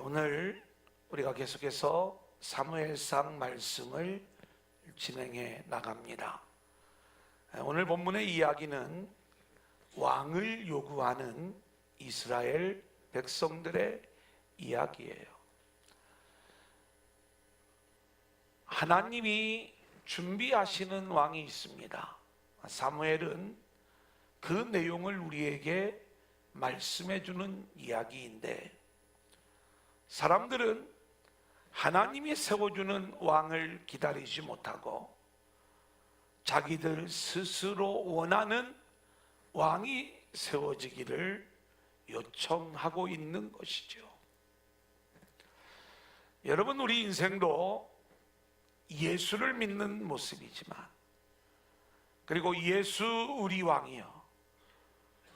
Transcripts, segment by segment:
오늘 우리가 계속해서 사무엘상 말씀을 진행해 나갑니다. 오늘 본문의 이야기는 왕을 요구하는 이스라엘 백성들의 이야기예요. 하나님이 준비하시는 왕이 있습니다. 사무엘은 그 내용을 우리에게 말씀해 주는 이야기인데, 사람들은 하나님이 세워주는 왕을 기다리지 못하고 자기들 스스로 원하는 왕이 세워지기를 요청하고 있는 것이죠. 여러분, 우리 인생도 예수를 믿는 모습이지만, 그리고 예수 우리 왕이요,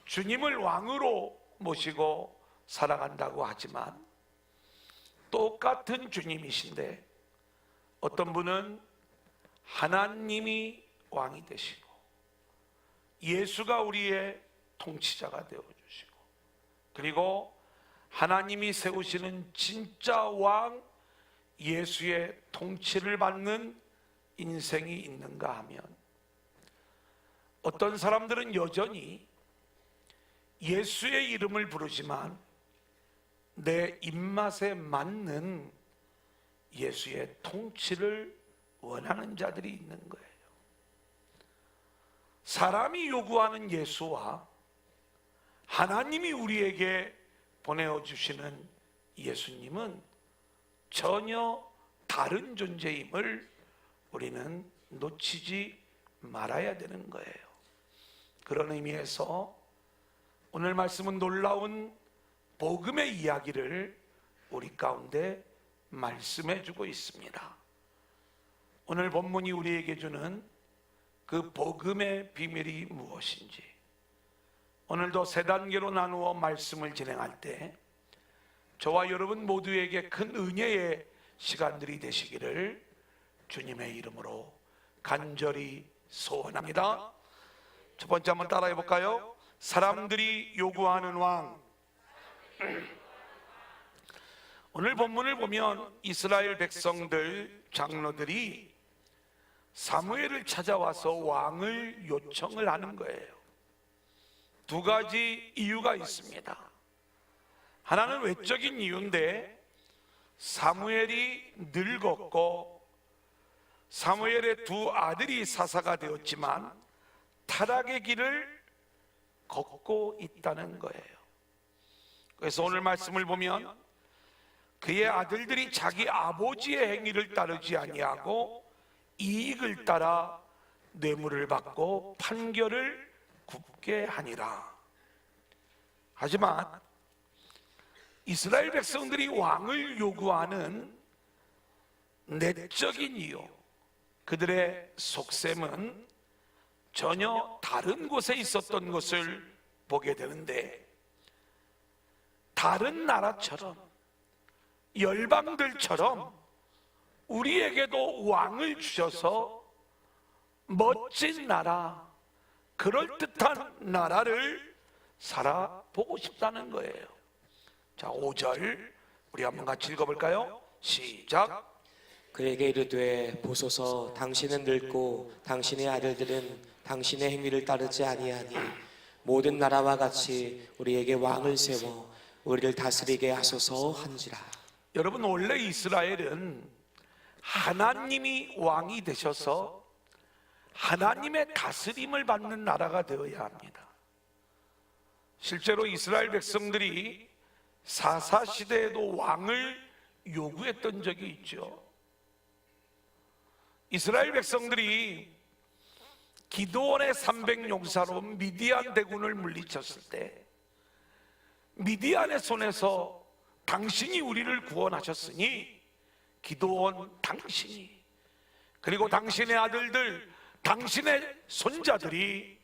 주님을 왕으로 모시고 살아간다고 하지만 똑같은 주님이신데, 어떤 분은 하나님이 왕이 되시고 예수가 우리의 통치자가 되어주시고, 그리고 하나님이 세우시는 진짜 왕 예수의 통치를 받는 인생이 있는가 하면, 어떤 사람들은 여전히 예수의 이름을 부르지만 내 입맛에 맞는 예수의 통치를 원하는 자들이 있는 거예요. 사람이 요구하는 예수와 하나님이 우리에게 보내주시는 예수님은 전혀 다른 존재임을 우리는 놓치지 말아야 되는 거예요. 그런 의미에서 오늘 말씀은 놀라운 복음의 이야기를 우리 가운데 말씀해 주고 있습니다. 오늘 본문이 우리에게 주는 그 복음의 비밀이 무엇인지, 오늘도 세 단계로 나누어 말씀을 진행할 때 저와 여러분 모두에게 큰 은혜의 시간들이 되시기를 주님의 이름으로 간절히 소원합니다. 첫 번째 한번 따라해 볼까요? 사람들이 요구하는 왕. 오늘 본문을 보면 이스라엘 백성들, 장로들이 사무엘을 찾아와서 왕을 요청을 하는 거예요. 두 가지 이유가 있습니다. 하나는 외적인 이유인데, 사무엘이 늙었고 사무엘의 두 아들이 사사가 되었지만 타락의 길을 걷고 있다는 거예요. 그래서 오늘 말씀을 보면 그의 아들들이 자기 아버지의 행위를 따르지 아니하고 이익을 따라 뇌물을 받고 판결을 굽게 하니라. 하지만 이스라엘 백성들이 왕을 요구하는 내적인 이유, 그들의 속셈은 전혀 다른 곳에 있었던 것을 보게 되는데, 다른 나라처럼, 열방들처럼 우리에게도 왕을 주셔서 멋진 나라, 그럴듯한 나라를 살아보고 싶다는 거예요. 자, 5절 우리 한번 같이 읽어볼까요? 시작. 그에게 이르되 보소서, 당신은 늙고 당신의 아들들은 당신의 행위를 따르지 아니하니 모든 나라와 같이 우리에게 왕을 세워 우리를 다스리게 하소서 한지라. 여러분, 원래 이스라엘은 하나님이 왕이 되셔서 하나님의 다스림을 받는 나라가 되어야 합니다. 실제로 이스라엘 백성들이 사사시대에도 왕을 요구했던 적이 있죠. 이스라엘 백성들이 기드온의 300용사로 미디안 대군을 물리쳤을 때, 미디안의 손에서 당신이 우리를 구원하셨으니 기드온 당신이, 그리고 당신의 아들들, 당신의 손자들이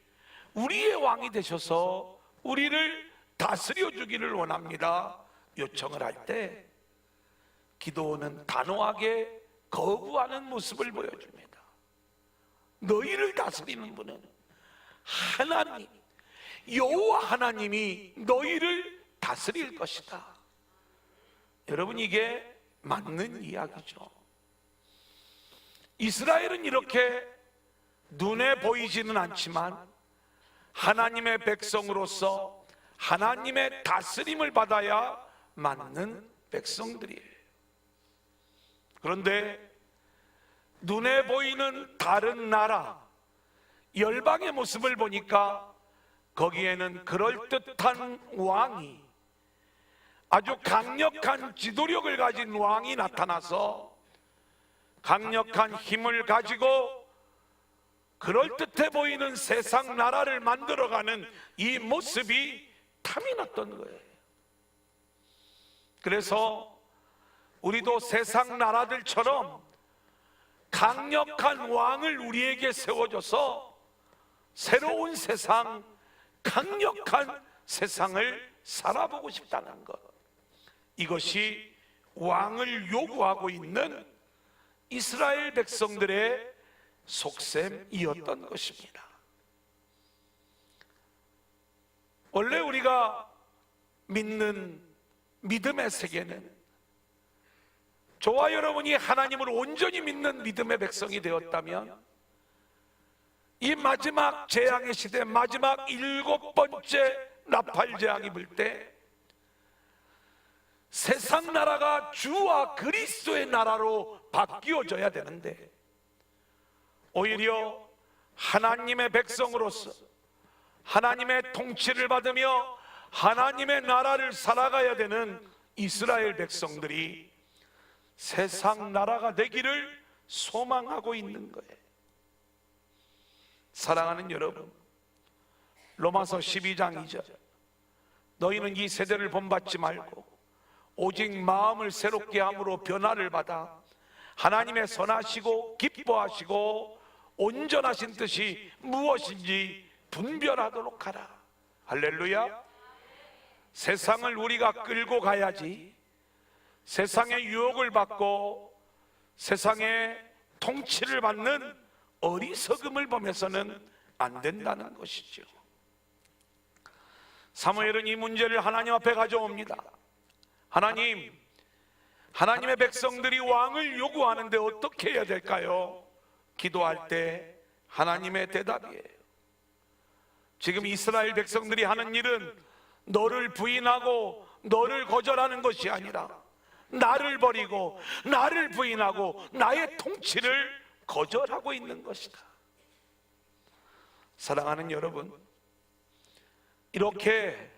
우리의 왕이 되셔서 우리를 다스려 주기를 원합니다 요청을 할 때, 기드온은 단호하게 거부하는 모습을 보여줍니다. 너희를 다스리는 분은 하나님, 여호와 하나님이 너희를 다스릴 것이다. 여러분, 이게 맞는 이야기죠. 이스라엘은 이렇게 눈에 보이지는 않지만 하나님의 백성으로서 하나님의 다스림을 받아야 맞는 백성들이에요. 그런데 눈에 보이는 다른 나라, 열방의 모습을 보니까 거기에는 그럴듯한 왕이, 아주 강력한 지도력을 가진 왕이 나타나서 강력한 힘을 가지고 그럴듯해 보이는 세상 나라를 만들어가는 이 모습이 탐이 났던 거예요. 그래서 우리도 세상 나라들처럼 강력한 왕을 우리에게 세워줘서 새로운 세상, 강력한 세상을 살아보고 싶다는 것, 이것이 왕을 요구하고 있는 이스라엘 백성들의 속셈이었던 것입니다. 원래 우리가 믿는 믿음의 세계는, 저와 여러분이 하나님을 온전히 믿는 믿음의 백성이 되었다면 이 마지막 재앙의 시대, 마지막 7번째 나팔 재앙이 불 때 세상 나라가 주와 그리스도의 나라로 바뀌어져야 되는데, 오히려 하나님의 백성으로서 하나님의 통치를 받으며 하나님의 나라를 살아가야 되는 이스라엘 백성들이 세상 나라가 되기를 소망하고 있는 거예요. 사랑하는 여러분, 로마서 12장 2절, 너희는 이 세대를 본받지 말고 오직 마음을 새롭게 함으로 변화를 받아 하나님의 선하시고 기뻐하시고 온전하신 뜻이 무엇인지 분별하도록 하라. 할렐루야. 세상을 우리가 끌고 가야지 세상의 유혹을 받고 세상의 통치를 받는 어리석음을 보면서는 안 된다는 것이죠. 사무엘은 이 문제를 하나님 앞에 가져옵니다. 하나님, 하나님의 백성들이 왕을 요구하는데 어떻게 해야 될까요? 기도할 때 하나님의 대답이에요. 지금 이스라엘 백성들이 하는 일은 너를 부인하고 너를 거절하는 것이 아니라 나를 버리고 나를 부인하고 나의 통치를 거절하고 있는 것이다. 사랑하는 여러분, 이렇게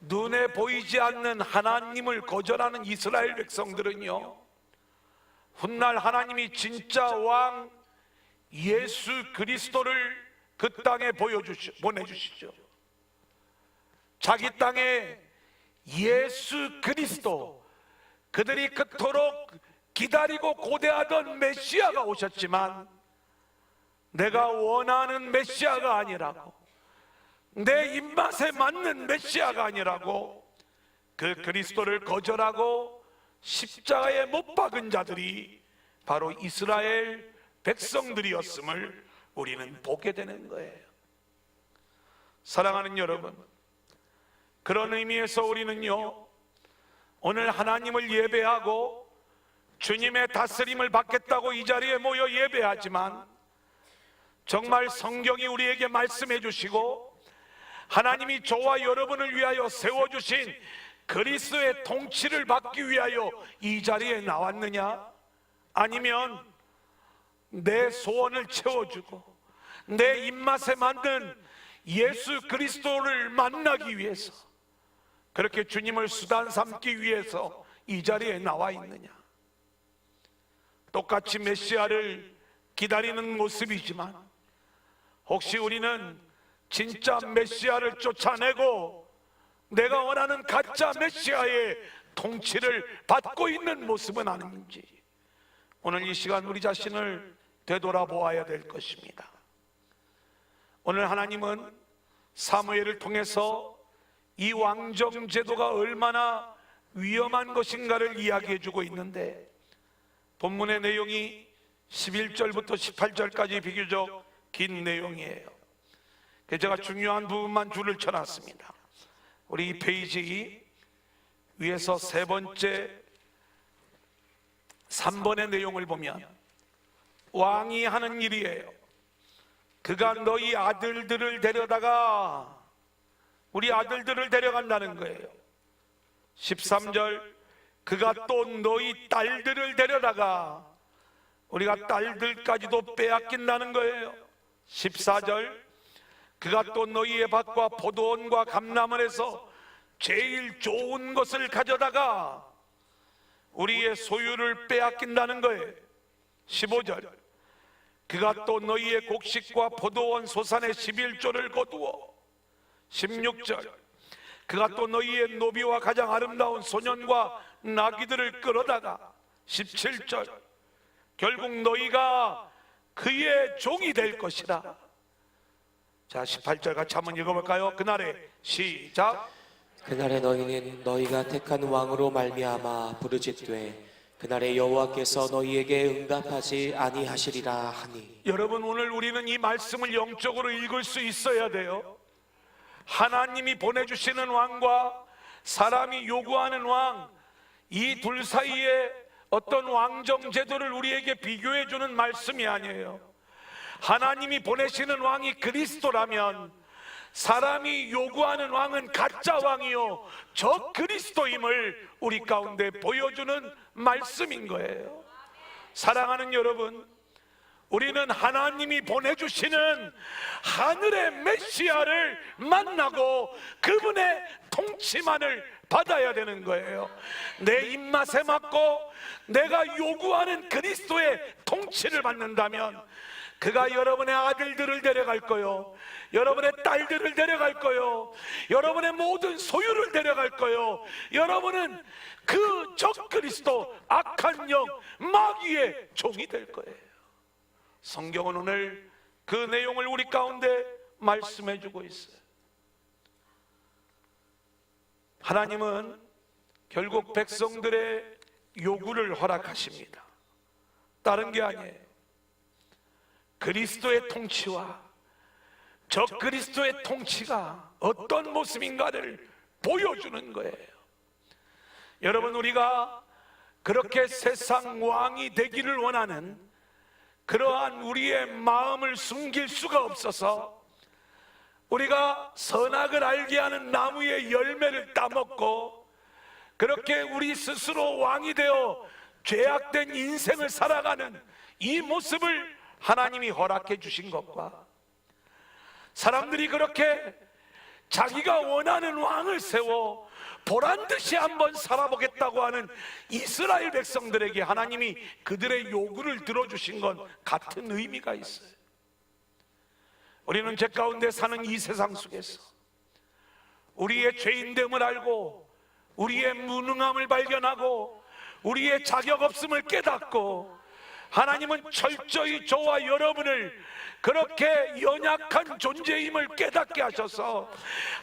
눈에 보이지 않는 하나님을 거절하는 이스라엘 백성들은요, 훗날 하나님이 진짜 왕 예수 그리스도를 그 땅에 보내주시죠. 자기 땅에 예수 그리스도, 그들이 그토록 기다리고 고대하던 메시아가 오셨지만 내가 원하는 메시아가 아니라고, 내 입맛에 맞는 메시아가 아니라고 그 그리스도를 거절하고 십자가에 못 박은 자들이 바로 이스라엘 백성들이었음을 우리는 보게 되는 거예요. 사랑하는 여러분, 그런 의미에서 우리는요, 오늘 하나님을 예배하고 주님의 다스림을 받겠다고 이 자리에 모여 예배하지만, 정말 성경이 우리에게 말씀해 주시고 하나님이 저와 여러분을 위하여 세워주신 그리스도의 통치를 받기 위하여 이 자리에 나왔느냐? 아니면 내 소원을 채워주고 내 입맛에 맞는 예수 그리스도를 만나기 위해서, 그렇게 주님을 수단 삼기 위해서 이 자리에 나와 있느냐? 똑같이 메시아를 기다리는 모습이지만 혹시 우리는 진짜 메시아를 쫓아내고 내가 원하는 가짜 메시아의 통치를 받고 있는 모습은 아닌지, 오늘 이 시간 우리 자신을 되돌아보아야 될 것입니다. 오늘 하나님은 사무엘을 통해서 이 왕정 제도가 얼마나 위험한 것인가를 이야기해 주고 있는데, 본문의 내용이 11절부터 18절까지 비교적 긴 내용이에요. 제가 중요한 부분만 줄을 쳐놨습니다. 우리 이 페이지 위에서 세 번째 3번의 내용을 보면 왕이 하는 일이에요. 그가 너희 아들들을 데려다가, 우리 아들들을 데려간다는 거예요. 13절, 그가 또 너희 딸들을 데려다가, 우리가 딸들까지도 빼앗긴다는 거예요. 14절, 그가 또 너희의 밭과 포도원과 감람원에서 제일 좋은 것을 가져다가 우리의 소유를 빼앗긴다는 거예요. 15절, 그가 또 너희의 곡식과 포도원 소산의 11조를 거두어. 16절, 그가 또 너희의 노비와 가장 아름다운 소년과 나귀들을 끌어다가. 17절, 결국 너희가 그의 종이 될 것이라. 자, 18절 같이 한번 읽어볼까요? 그날에 시작. 그날에 너희는 너희가 택한 왕으로 말미암아 부르짖되 그날에 여호와께서 너희에게 응답하지 아니하시리라 하니. 여러분, 오늘 우리는 이 말씀을 영적으로 읽을 수 있어야 돼요. 하나님이 보내주시는 왕과 사람이 요구하는 왕, 이 둘 사이에 어떤 왕정 제도를 우리에게 비교해 주는 말씀이 아니에요. 하나님이 보내시는 왕이 그리스도라면 사람이 요구하는 왕은 가짜 왕이요 저 그리스도임을 우리 가운데 보여주는 말씀인 거예요. 사랑하는 여러분, 우리는 하나님이 보내주시는 하늘의 메시아를 만나고 그분의 통치만을 받아야 되는 거예요. 내 입맛에 맞고 내가 요구하는 그리스도의 통치를 받는다면 그가 여러분의 아들들을 데려갈 거요, 여러분의 딸들을 데려갈 거요, 여러분의 모든 소유를 데려갈 거요. 여러분은 그 적그리스도 악한 영 마귀의 종이 될 거예요. 성경은 오늘 그 내용을 우리 가운데 말씀해 주고 있어요. 하나님은 결국 백성들의 요구를 허락하십니다. 다른 게 아니에요. 그리스도의 통치와 적그리스도의 통치가 어떤 모습인가를 보여주는 거예요. 여러분, 우리가 그렇게 세상 왕이 되기를 원하는 그러한 우리의 마음을 숨길 수가 없어서 우리가 선악을 알게 하는 나무의 열매를 따먹고 그렇게 우리 스스로 왕이 되어 죄악된 인생을 살아가는 이 모습을 하나님이 허락해 주신 것과, 사람들이 그렇게 자기가 원하는 왕을 세워 보란듯이 한번 살아보겠다고 하는 이스라엘 백성들에게 하나님이 그들의 요구를 들어주신 건 같은 의미가 있어요. 우리는 죄 가운데 사는 이 세상 속에서 우리의 죄인됨을 알고 우리의 무능함을 발견하고 우리의 자격 없음을 깨닫고, 하나님은 철저히 저와 여러분을 그렇게 연약한 존재임을 깨닫게 하셔서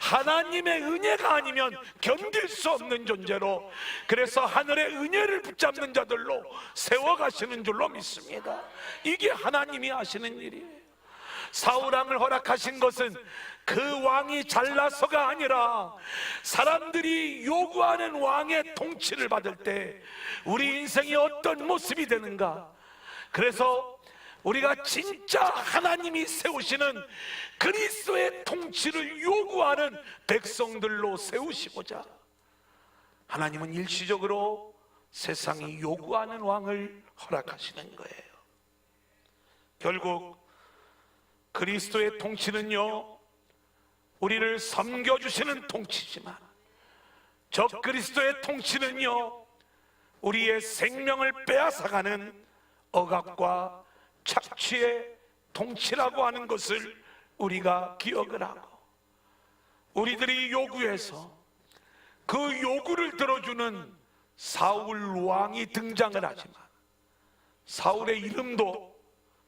하나님의 은혜가 아니면 견딜 수 없는 존재로, 그래서 하늘의 은혜를 붙잡는 자들로 세워가시는 줄로 믿습니다. 이게 하나님이 하시는 일이에요. 사울왕을 허락하신 것은 그 왕이 잘나서가 아니라 사람들이 요구하는 왕의 통치를 받을 때 우리 인생이 어떤 모습이 되는가, 그래서 우리가 진짜 하나님이 세우시는 그리스도의 통치를 요구하는 백성들로 세우시고자 하나님은 일시적으로 세상이 요구하는 왕을 허락하시는 거예요. 결국 그리스도의 통치는요, 우리를 섬겨주시는 통치지만 적 그리스도의 통치는요, 우리의 생명을 빼앗아가는 억압과 착취의 통치라고 하는 것을 우리가 기억을 하고, 우리들이 요구해서 그 요구를 들어주는 사울 왕이 등장을 하지만 사울의 이름도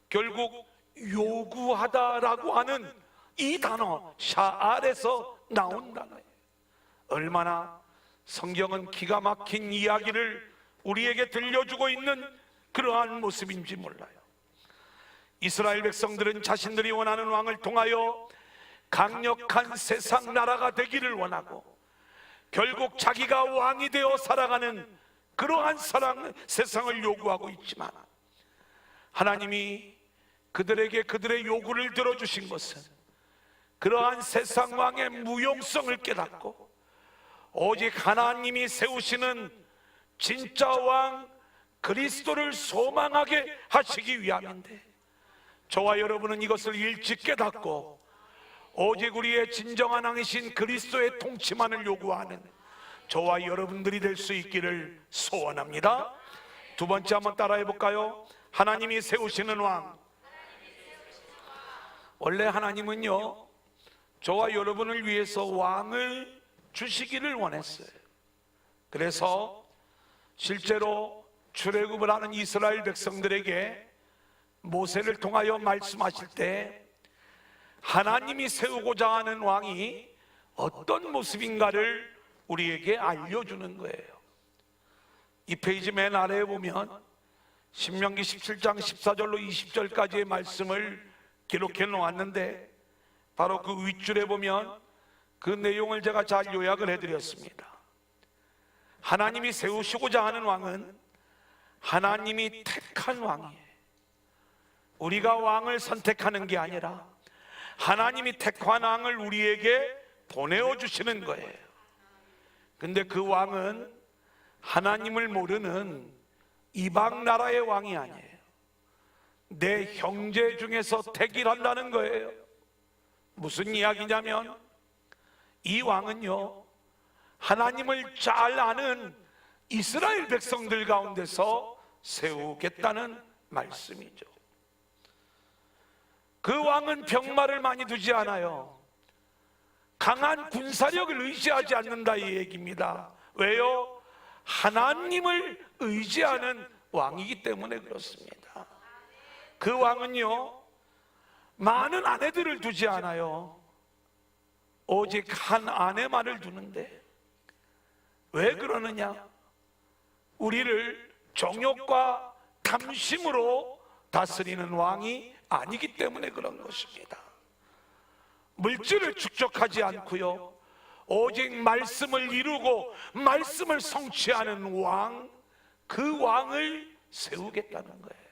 결국 요구하다라고 하는 이 단어 샤알에서 나온 단어예요. 얼마나 성경은 기가 막힌 이야기를 우리에게 들려주고 있는 그러한 모습인지 몰라요. 이스라엘 백성들은 자신들이 원하는 왕을 통하여 강력한 세상 나라가 되기를 원하고, 결국 자기가 왕이 되어 살아가는 그러한 세상을 요구하고 있지만, 하나님이 그들에게 그들의 요구를 들어주신 것은 그러한 세상 왕의 무용성을 깨닫고 오직 하나님이 세우시는 진짜 왕 그리스도를 소망하게 하시기 위함인데, 저와 여러분은 이것을 일찍 깨닫고 오직 우리의 진정한 왕이신 그리스도의 통치만을 요구하는 저와 여러분들이 될 수 있기를 소원합니다. 두 번째 한번 따라해 볼까요? 하나님이 세우시는 왕. 원래 하나님은요, 저와 여러분을 위해서 왕을 주시기를 원했어요. 그래서 실제로 출애굽을 하는 이스라엘 백성들에게 모세를 통하여 말씀하실 때 하나님이 세우고자 하는 왕이 어떤 모습인가를 우리에게 알려주는 거예요. 이 페이지 맨 아래에 보면 신명기 17장 14절로 20절까지의 말씀을 기록해 놓았는데, 바로 그 윗줄에 보면 그 내용을 제가 잘 요약을 해드렸습니다. 하나님이 세우시고자 하는 왕은 하나님이 택한 왕이에요. 우리가 왕을 선택하는 게 아니라 하나님이 택한 왕을 우리에게 보내어 주시는 거예요. 근데 그 왕은 하나님을 모르는 이방 나라의 왕이 아니에요. 내 형제 중에서 택일한다는 거예요. 무슨 이야기냐면, 이 왕은요, 하나님을 잘 아는 이스라엘 백성들 가운데서 세우겠다는 말씀이죠. 그 왕은 병마를 많이 두지 않아요. 강한 군사력을 의지하지 않는다, 이 얘기입니다. 왜요? 하나님을 의지하는 왕이기 때문에 그렇습니다. 그 왕은요, 많은 아내들을 두지 않아요. 오직 한 아내만을 두는데, 왜 그러느냐? 우리를 정욕과 탐심으로 다스리는 왕이 아니기 때문에 그런 것입니다. 물질을 축적하지 않고요, 오직 말씀을 이루고 말씀을 성취하는 왕, 그 왕을 세우겠다는 거예요.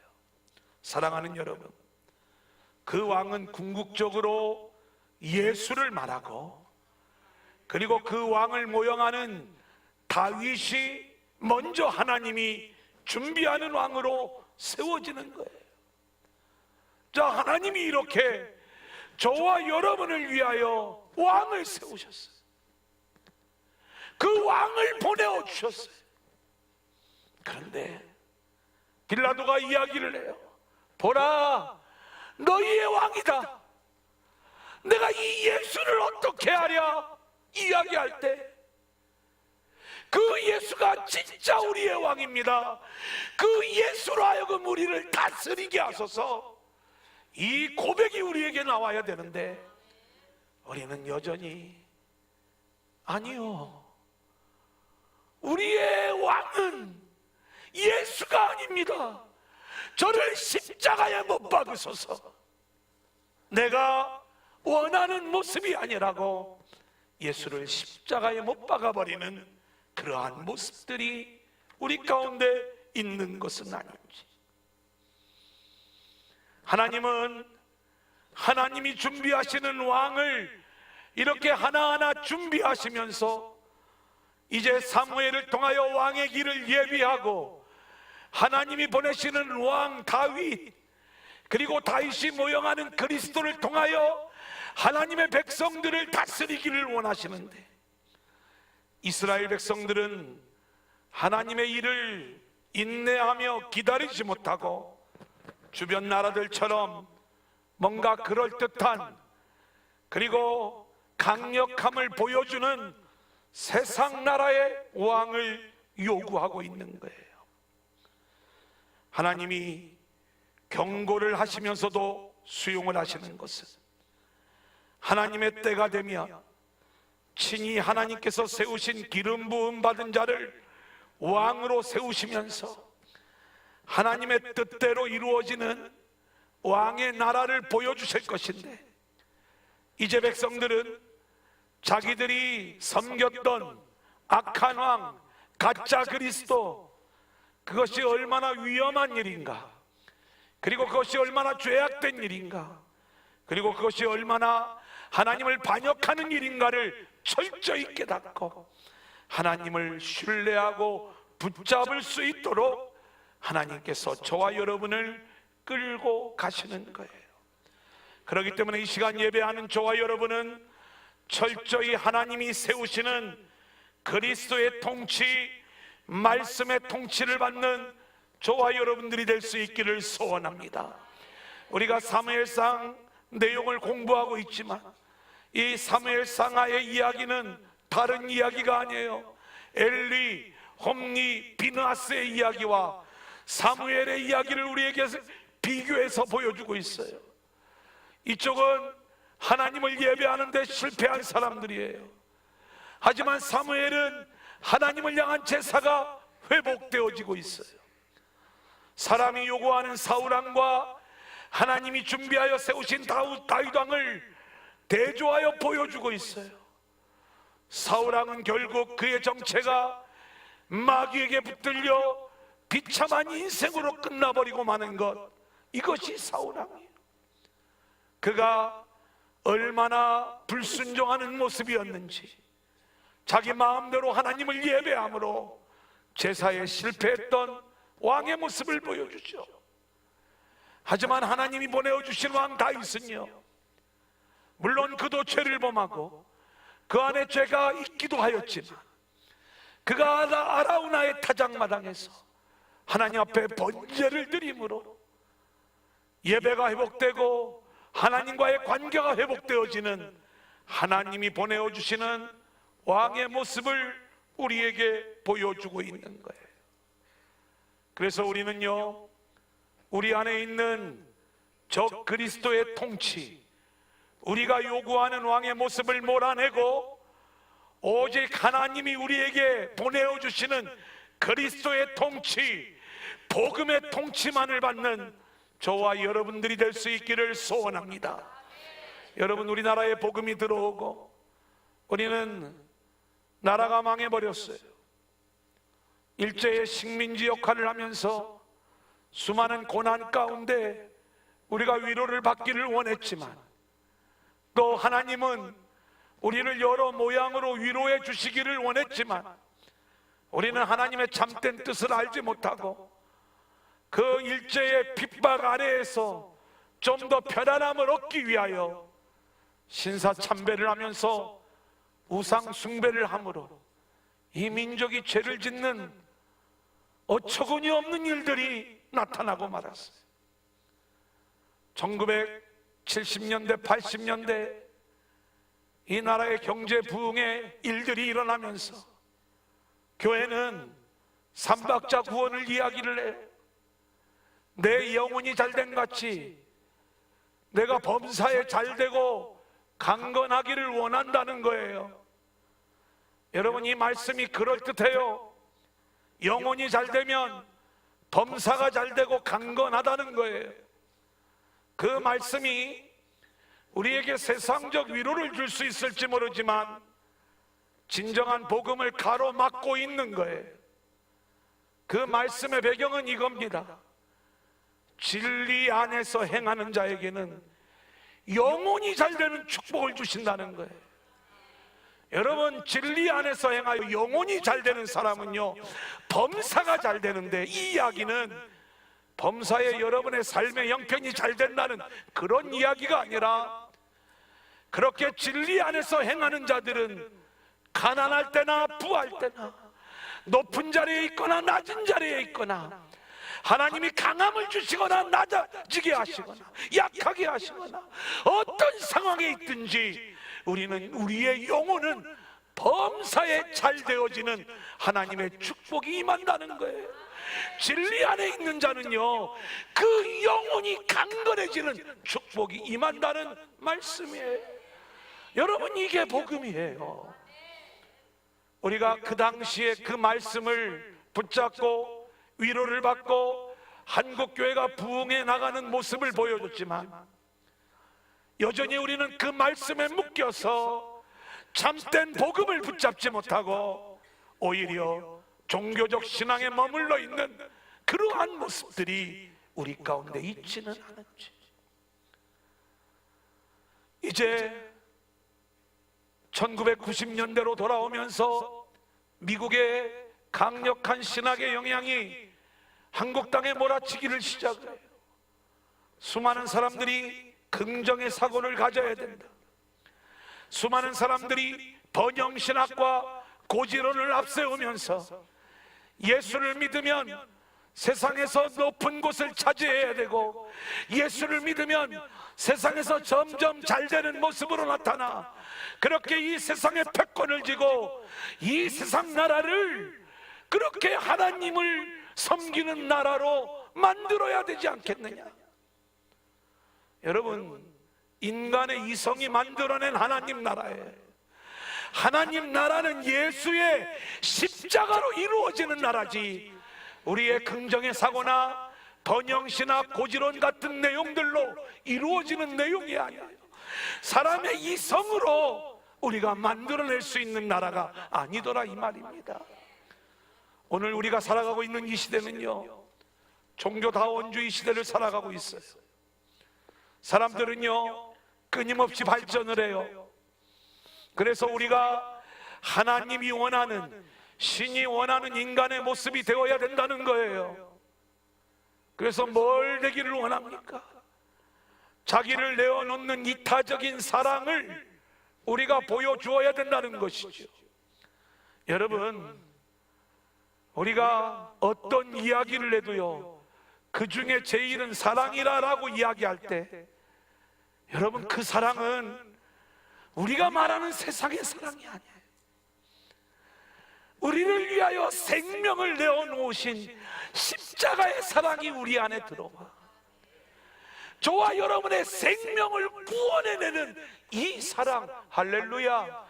사랑하는 여러분, 그 왕은 궁극적으로 예수를 말하고, 그리고 그 왕을 모형하는 다윗이 먼저 하나님이 준비하는 왕으로 세워지는 거예요. 자, 하나님이 이렇게 저와 여러분을 위하여 왕을 세우셨어요. 그 왕을 보내어 주셨어요. 그런데 빌라도가 이야기를 해요. 보라, 너희의 왕이다. 내가 이 예수를 어떻게 하랴? 이야기할 때 그 예수가 진짜 우리의 왕입니다. 그 예수로 하여금 우리를 다스리게 하소서. 이 고백이 우리에게 나와야 되는데, 우리는 여전히 아니요, 우리의 왕은 예수가 아닙니다. 저를 십자가에 못 박으소서. 내가 원하는 모습이 아니라고 예수를 십자가에 못 박아버리는 그러한 모습들이 우리 가운데 있는 것은 아닌지. 하나님은 하나님이 준비하시는 왕을 이렇게 하나하나 준비하시면서 이제 사무엘을 통하여 왕의 길을 예비하고, 하나님이 보내시는 왕 다윗, 그리고 다윗이 모형하는 그리스도를 통하여 하나님의 백성들을 다스리기를 원하시는데, 이스라엘 백성들은 하나님의 일을 인내하며 기다리지 못하고 주변 나라들처럼 뭔가 그럴듯한 그리고 강력함을 보여주는 세상 나라의 왕을 요구하고 있는 거예요. 하나님이 경고를 하시면서도 수용을 하시는 것은, 하나님의 때가 되면 친히 하나님께서 세우신 기름 부음 받은 자를 왕으로 세우시면서 하나님의 뜻대로 이루어지는 왕의 나라를 보여주실 것인데, 이제 백성들은 자기들이 섬겼던 악한 왕, 가짜 그리스도, 그것이 얼마나 위험한 일인가, 그리고 그것이 얼마나 죄악된 일인가, 그리고 그것이 얼마나 하나님을 반역하는 일인가를 철저히 깨닫고 하나님을 신뢰하고 붙잡을 수 있도록 하나님께서 저와 여러분을 끌고 가시는 거예요. 그렇기 때문에 이 시간 예배하는 저와 여러분은 철저히 하나님이 세우시는 그리스도의 통치, 말씀의 통치를 받는 저와 여러분들이 될 수 있기를 소원합니다. 우리가 사무엘상 내용을 공부하고 있지만 이 사무엘상하의 이야기는 다른 이야기가 아니에요. 엘리, 홈니, 비느하스의 이야기와 사무엘의 이야기를 우리에게 비교해서 보여주고 있어요. 이쪽은 하나님을 예배하는 데 실패한 사람들이에요. 하지만 사무엘은 하나님을 향한 제사가 회복되어지고 있어요. 사람이 요구하는 사울왕과 하나님이 준비하여 세우신 다윗 왕을 대조하여 보여주고 있어요. 사울왕은 결국 그의 정체가 마귀에게 붙들려 비참한 인생으로 끝나버리고 마는 것, 이것이 사울왕이에요. 그가 얼마나 불순종하는 모습이었는지, 자기 마음대로 하나님을 예배함으로 제사에 실패했던 왕의 모습을 보여주죠. 하지만 하나님이 보내주신 왕 다윗은요, 물론 그도 죄를 범하고 그 안에 죄가 있기도 하였지만 그가 아라우나의 타작마당에서 하나님 앞에 번제를 드림으로 예배가 회복되고 하나님과의 관계가 회복되어지는 하나님이 보내주시는 왕의 모습을 우리에게 보여주고 있는 거예요. 그래서 우리는요, 우리 안에 있는 저 그리스도의 통치, 우리가 요구하는 왕의 모습을 몰아내고 오직 하나님이 우리에게 보내주시는 그리스도의 통치, 복음의 통치만을 받는 저와 여러분들이 될 수 있기를 소원합니다. 여러분, 우리나라에 복음이 들어오고 우리는 나라가 망해버렸어요. 일제의 식민지 역할을 하면서 수많은 고난 가운데 우리가 위로를 받기를 원했지만 또 하나님은 우리를 여러 모양으로 위로해 주시기를 원했지만 우리는 하나님의 참된 뜻을 알지 못하고 그 일제의 핍박 아래에서 좀 더 편안함을 얻기 위하여 신사참배를 하면서 우상 숭배를 함으로 이 민족이 죄를 짓는 어처구니 없는 일들이 나타나고 말았어요. 1970년대 80년대 이 나라의 경제 부흥의 일들이 일어나면서 교회는 삼박자 구원을 이야기를 해. 내 영혼이 잘된 같이 내가 범사에 잘되고 강건하기를 원한다는 거예요. 여러분, 이 말씀이 그럴듯해요. 영혼이 잘되면 범사가 잘되고 강건하다는 거예요. 그 말씀이 우리에게 세상적 위로를 줄 수 있을지 모르지만 진정한 복음을 가로막고 있는 거예요. 그 말씀의 배경은 이겁니다. 진리 안에서 행하는 자에게는 영혼이 잘되는 축복을 주신다는 거예요. 여러분, 진리 안에서 행하여 영혼이 잘되는 사람은요, 범사가 잘되는데, 이 이야기는 범사에 여러분의 삶의 형편이 잘된다는 그런 이야기가 아니라, 그렇게 진리 안에서 행하는 자들은 가난할 때나 부할 때나 높은 자리에 있거나 낮은 자리에 있거나 하나님이 강함을 주시거나 낮아지게 하시거나 약하게 하시거나 어떤 상황에 있든지 우리는, 우리의 영혼은 범사에 잘 되어지는 하나님의 축복이 임한다는 거예요. 진리 안에 있는 자는요, 그 영혼이 강건해지는 축복이 임한다는 말씀이에요. 여러분, 이게 복음이에요. 우리가 그 당시에 그 말씀을 붙잡고 위로를 받고 한국교회가 부흥해 나가는 모습을 보여줬지만 여전히 우리는 그 말씀에 묶여서 참된 복음을 붙잡지 못하고 오히려 종교적 신앙에 머물러 있는 그러한 모습들이 우리 가운데 있지는 않은지. 이제 1990년대로 돌아오면서 미국의 강력한 신학의 영향이 한국 땅에 몰아치기를 시작해요. 수많은 사람들이 긍정의 사고를 가져야 된다. 수많은 사람들이 번영신학과 고지론을 앞세우면서 예수를 믿으면 세상에서 높은 곳을 차지해야 되고, 예수를 믿으면 세상에서 점점 잘 되는 모습으로 나타나 그렇게 이 세상의 패권을 쥐고 이 세상 나라를 그렇게 하나님을 섬기는 나라로 만들어야 되지 않겠느냐. 여러분, 인간의 이성이 만들어낸 하나님 나라예요. 하나님 나라는 예수의 십자가로 이루어지는 나라지, 우리의 긍정의 사고나 번영신학 고지론 같은 내용들로 이루어지는 내용이 아니에요. 사람의 이성으로 우리가 만들어낼 수 있는 나라가 아니더라, 이 말입니다. 오늘 우리가 살아가고 있는 이 시대는요, 종교다원주의 시대를 살아가고 있어요. 사람들은요 끊임없이 발전을 해요. 그래서 우리가 하나님이 원하는, 신이 원하는 인간의 모습이 되어야 된다는 거예요. 그래서 뭘 되기를 원합니까? 자기를 내어놓는 이타적인 사랑을 우리가 보여주어야 된다는 것이죠. 여러분, 우리가 어떤 이야기를 해도요, 그 중에 제일은 사랑이라고 이야기할 때, 여러분, 그 사랑은 우리가 말하는 세상의 사랑이 아니에요. 우리를 위하여 생명을 내어놓으신 십자가의 사랑이 우리 안에 들어와 저와 여러분의 생명을 구원해내는 이 사랑, 할렐루야.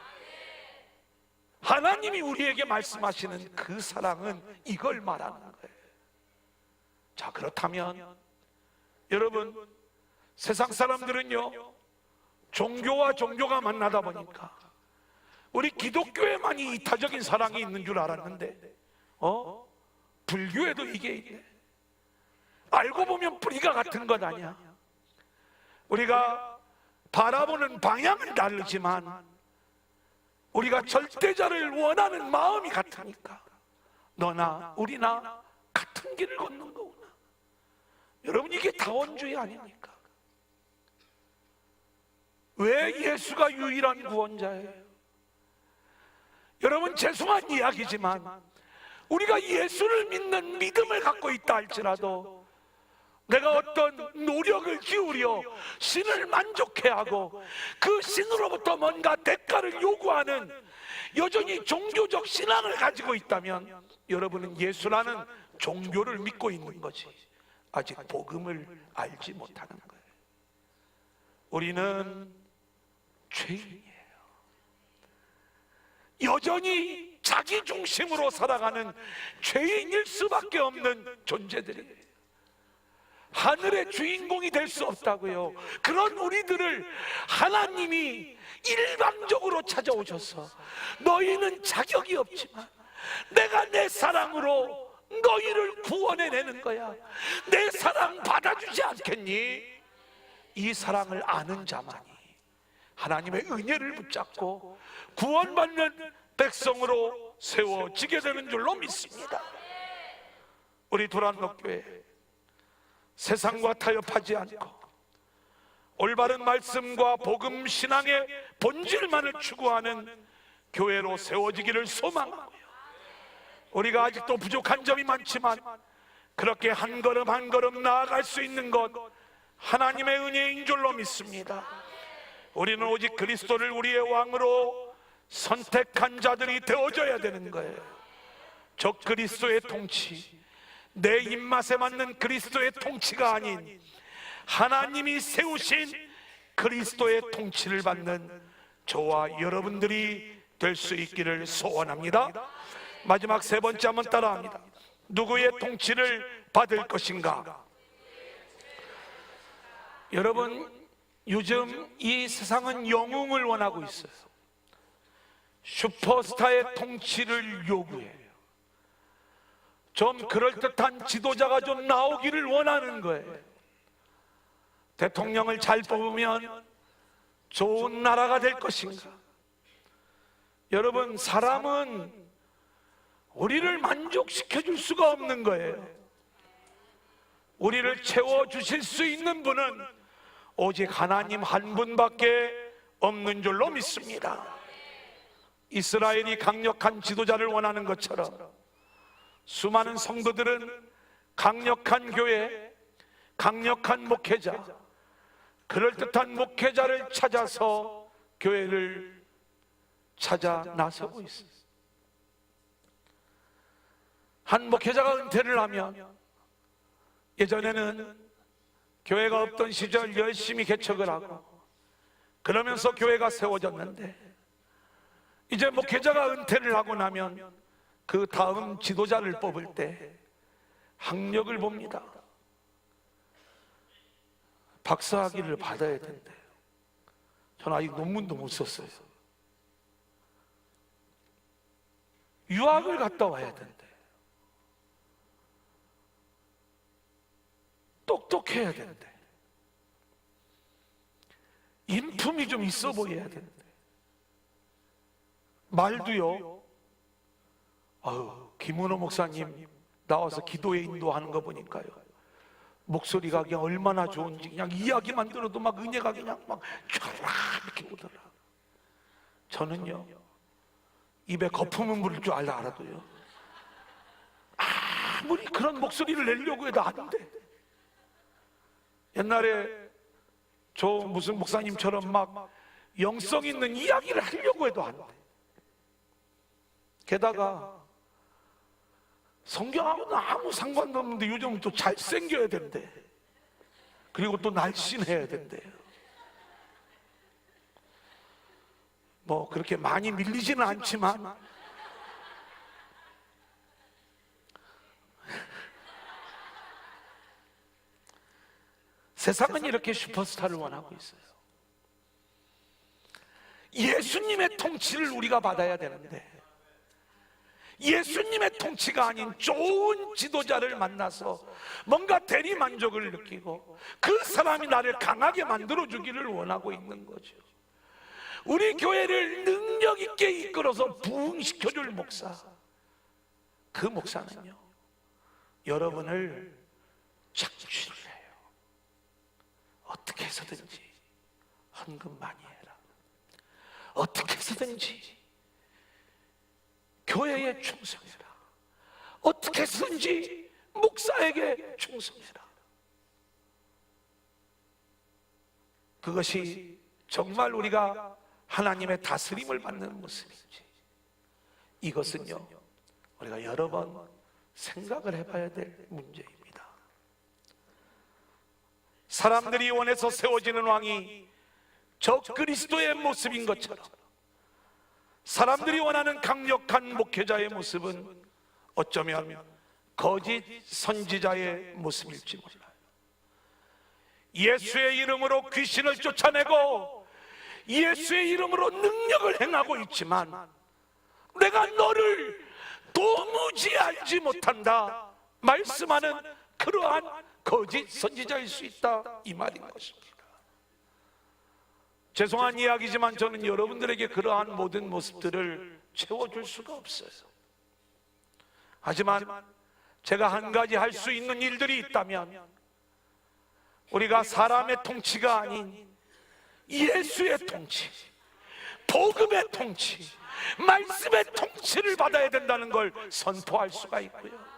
하나님이 우리에게 말씀하시는 그 사랑은 이걸 말하는 거예요. 자, 그렇다면 여러분, 세상 사람들은요 종교와 종교가 만나다 보니까 우리 기독교에만이 이타적인 사랑이 있는 줄 알았는데 불교에도 이게 있네. 알고 보면 뿌리가 같은 것 아니야. 우리가 바라보는 방향은 다르지만 우리가 절대자를 원하는 마음이 같으니까 너나 우리나 같은 길을 걷는 거구나. 여러분, 이게 다원주의 아닙니까? 왜 예수가 유일한 구원자예요? 여러분, 죄송한 이야기지만 우리가 예수를 믿는 믿음을 갖고 있다 할지라도 내가 어떤 노력을 기울여 신을 만족해 하고 그 신으로부터 뭔가 대가를 요구하는 여전히 종교적 신앙을 가지고 있다면 여러분은 예수라는 종교를 믿고 있는 거지, 아직 복음을 알지 못하는 거예요. 우리는 죄인이에요. 여전히 자기 중심으로 살아가는 죄인일 수밖에 없는 존재들이에요. 하늘의 주인공이 될 수 없다고요. 그런 우리들을 하나님이 일방적으로 찾아오셔서 너희는 자격이 없지만 내가 내 사랑으로 너희를 구원해내는 거야. 내 사랑 받아주지 않겠니? 이 사랑을 아는 자만이 하나님의 은혜를 붙잡고 구원받는 백성으로 세워지게 되는 줄로 믿습니다. 우리 도란덕교회 세상과 타협하지 않고 올바른 말씀과 복음 신앙의 본질만을 추구하는 교회로 세워지기를 소망하고요, 우리가 아직도 부족한 점이 많지만 그렇게 한 걸음 한 걸음 나아갈 수 있는 것 하나님의 은혜인 줄로 믿습니다. 우리는 오직 그리스도를 우리의 왕으로 선택한 자들이 되어져야 되는 거예요. 적 그리스도의 통치, 내 입맛에 맞는 그리스도의 통치가 아닌 하나님이 세우신 그리스도의 통치를 받는 저와 여러분들이 될 수 있기를 소원합니다. 마지막 세 번째 한번 따라합니다. 누구의 통치를 받을 것인가? 여러분, 요즘 이 세상은 영웅을 원하고 있어요. 슈퍼스타의 통치를 요구해요. 좀 그럴듯한 지도자가 좀 나오기를 원하는 거예요. 대통령을 잘 뽑으면 좋은 나라가 될 것인가? 여러분, 사람은 우리를 만족시켜 줄 수가 없는 거예요. 우리를 채워주실 수 있는 분은 오직 하나님 한 분밖에 없는 줄로 믿습니다. 이스라엘이 강력한 지도자를 원하는 것처럼 수많은 성도들은 강력한 교회, 강력한 목회자, 그럴듯한 목회자를 찾아서 교회를 찾아 나서고 있습니다. 한 목회자가 은퇴를 하면, 예전에는 교회가 없던 시절 열심히 개척을 하고 그러면서 교회가 세워졌는데, 이제 목회자가 은퇴를 하고 나면 그 다음 지도자를 뽑을 때 학력을 봅니다. 박사학위를 받아야 된대요. 저는 아직 논문도 못 썼어요. 유학을 갔다 와야 된대요. 똑똑해야 된대. 인품이 좀 있어 보여야 된대. 말도요. 김은호 목사님 나와서 기도에 인도하는 거 보니까요, 목소리가 그냥 얼마나 좋은지, 그냥 이야기만 들어도 막 은혜가 그냥 막 쫙 이렇게 오더라. 저는요, 입에 거품을 물을 줄 알아도요, 아무리 그런 목소리를 내려고 해도 안 돼. 옛날에 저 무슨 목사님처럼 막 영성 있는 이야기를 하려고 해도 안 돼. 게다가 성경하고는 아무 상관도 없는데 요즘은 또 잘생겨야 된대. 그리고 또 날씬해야 된대요. 뭐 그렇게 많이 밀리지는 않지만 세상은 이렇게 슈퍼스타를 원하고 있어요. 예수님의 통치를 우리가 받아야 되는데, 예수님의 통치가 아닌 좋은 지도자를 만나서 뭔가 대리만족을 느끼고 그 사람이 나를 강하게 만들어주기를 원하고 있는 거죠. 우리 교회를 능력 있게 이끌어서 부흥시켜줄 목사, 그 목사는요, 여러분을 착취를 해요. 어떻게 해서든지 헌금 많이 해라. 어떻게 해서든지 교회에 충성해라. 어떻게 해서든지 목사에게 충성해라. 그것이 정말 우리가 하나님의 다스림을 받는 모습인지, 이것은요, 우리가 여러 번 생각을 해봐야 될 문제입니다. 사람들이 원해서 세워지는 왕이 저 그리스도의 모습인 것처럼 사람들이 원하는 강력한 목회자의 모습은 어쩌면 거짓 선지자의 모습일지 몰라요. 예수의 이름으로 귀신을 쫓아내고 예수의 이름으로 능력을 행하고 있지만 내가 너를 도무지 알지 못한다 말씀하는 그러한 거짓 선지자일 수 있다, 이 말인 것입니다. 죄송한 이야기지만 저는 여러분들에게 그러한 모든 모습들을 채워줄 수가 없어요. 하지만 제가 한 가지 할 수 있는 일들이 있다면, 우리가 사람의 통치가 아닌 예수의 통치, 복음의 통치, 말씀의 통치를 받아야 된다는 걸 선포할 수가 있고요.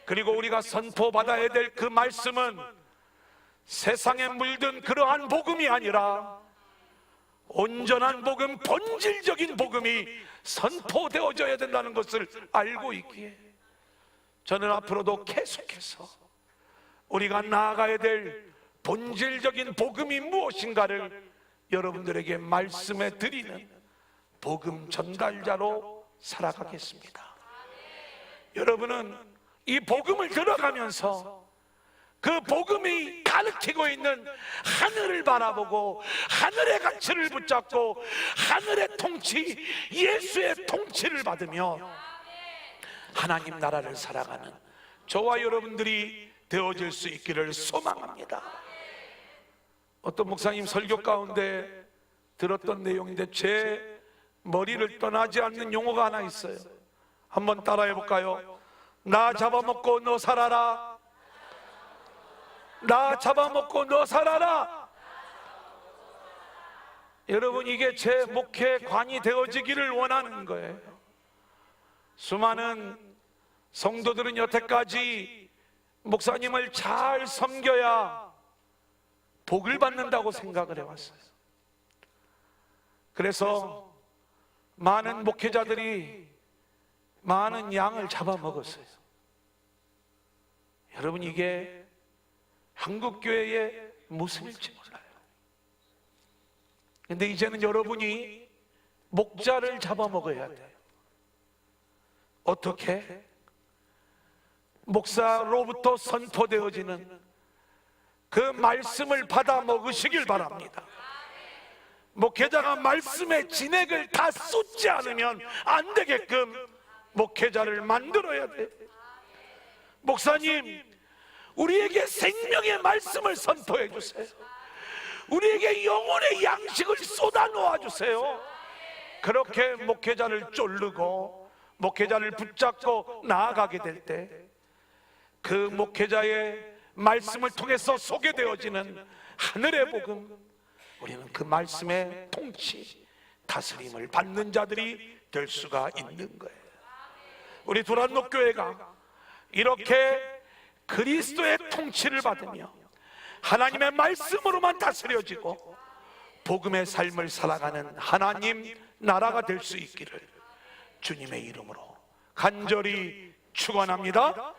그리고 우리가 선포받아야 될 그 말씀은 세상에 물든 그러한 복음이 아니라 온전한 복음, 본질적인 복음이 선포되어져야 된다는 것을 알고 있기에 저는 앞으로도 계속해서 우리가 나아가야 될 본질적인 복음이 무엇인가를 여러분들에게 말씀해 드리는 복음 전달자로 살아가겠습니다. 여러분은 이 복음을 들어가면서 그 복음이 가르치고 있는 하늘을 바라보고 하늘의 가치를 붙잡고 하늘의 통치, 예수의 통치를 받으며 하나님 나라를 살아가는 저와 여러분들이 되어질 수 있기를 소망합니다. 어떤 목사님 설교 가운데 들었던 내용인데 제 머리를 떠나지 않는 용어가 하나 있어요. 한번 따라해 볼까요? 나 잡아먹고 너 살아라. 나 잡아먹고 너 살아라. 여러분, 이게 제 목회관이 되어지기를 원하는 거예요. 수많은 성도들은 여태까지 목사님을 잘 섬겨야 복을 받는다고 생각을 해왔어요. 그래서 많은 목회자들이 많은 양을 잡아먹었어요. 여러분, 이게 한국교회의 모습일지 몰라요. 근데 이제는 여러분이 목자를 잡아먹어야 돼요. 어떻게? 목사로부터 선포되어지는 그 말씀을 받아 먹으시길 바랍니다. 목회자가 말씀의 진액을 다 쏟지 않으면 안 되게끔 목회자를 만들어야 돼요. 목사님, 우리에게 생명의 말씀을 선포해 주세요. 우리에게 영혼의 양식을 쏟아 놓아 주세요. 그렇게 목회자를 쫄르고 목회자를 붙잡고 나아가게 될 때 그 목회자의 말씀을 통해서 소개되어지는 하늘의 복음, 우리는 그 말씀의 통치, 다스림을 받는 자들이 될 수가 있는 거예요. 우리 두란노 교회가 이렇게 그리스도의 통치를 받으며 하나님의 말씀으로만 다스려지고 복음의 삶을 살아가는 하나님 나라가 될 수 있기를 주님의 이름으로 간절히 축원합니다.